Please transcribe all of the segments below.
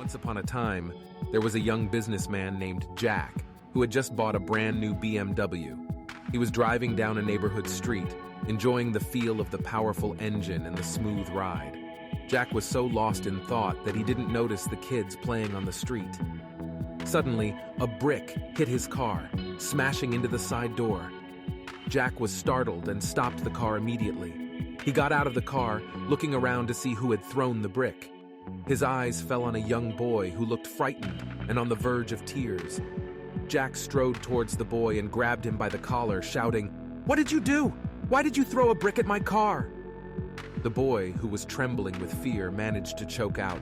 Once upon a time, there was a young businessman named Jack who had just bought a brand new BMW. He was driving down a neighborhood street, enjoying the feel of the powerful engine and the smooth ride. Jack was so lost in thought that he didn't notice the kids playing on the street. Suddenly, a brick hit his car, smashing into the side door. Jack was startled and stopped the car immediately. He got out of the car, looking around to see who had thrown the brick. His eyes fell on a young boy who looked frightened and on the verge of tears. Jack strode towards the boy and grabbed him by the collar, shouting, "What did you do? Why did you throw a brick at my car?" The boy, who was trembling with fear, managed to choke out,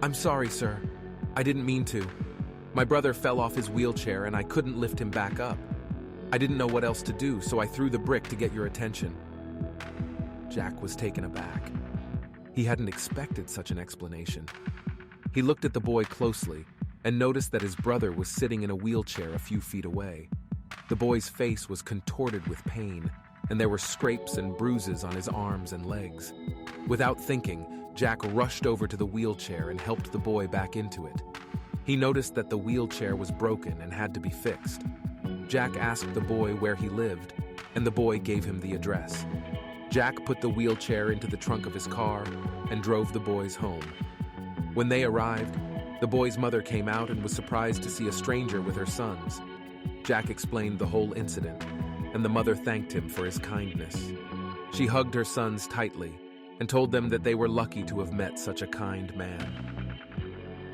"I'm sorry, sir. I didn't mean to. My brother fell off his wheelchair and I couldn't lift him back up. I didn't know what else to do, so I threw the brick to get your attention." Jack was taken aback. He hadn't expected such an explanation. He looked at the boy closely and noticed that his brother was sitting in a wheelchair a few feet away. The boy's face was contorted with pain, and there were scrapes and bruises on his arms and legs. Without thinking, Jack rushed over to the wheelchair and helped the boy back into it. He noticed that the wheelchair was broken and had to be fixed. Jack asked the boy where he lived, and the boy gave him the address. Jack put the wheelchair into the trunk of his car and drove the boys home. When they arrived, the boy's mother came out and was surprised to see a stranger with her sons. Jack explained the whole incident, and the mother thanked him for his kindness. She hugged her sons tightly and told them that they were lucky to have met such a kind man.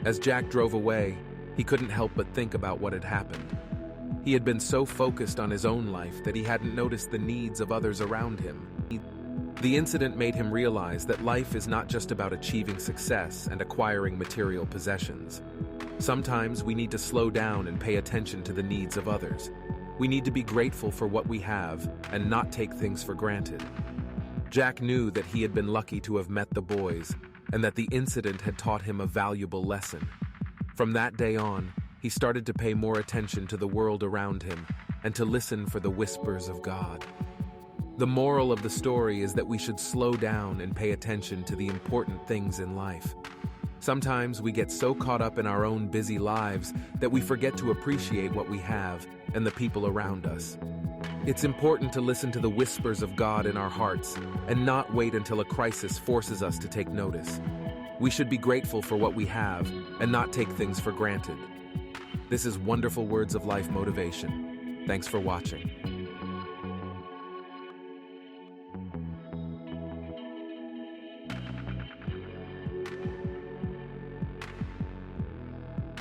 As Jack drove away, he couldn't help but think about what had happened. He had been so focused on his own life that he hadn't noticed the needs of others around him. The incident made him realize that life is not just about achieving success and acquiring material possessions. Sometimes we need to slow down and pay attention to the needs of others. We need to be grateful for what we have and not take things for granted. Jack knew that he had been lucky to have met the boys and that the incident had taught him a valuable lesson. From that day on, he started to pay more attention to the world around him and to listen for the whispers of God. The moral of the story is that we should slow down and pay attention to the important things in life. Sometimes we get so caught up in our own busy lives that we forget to appreciate what we have and the people around us. It's important to listen to the whispers of God in our hearts and not wait until a crisis forces us to take notice. We should be grateful for what we have and not take things for granted. This is Wonderful Words of Life Motivation. Thanks for watching.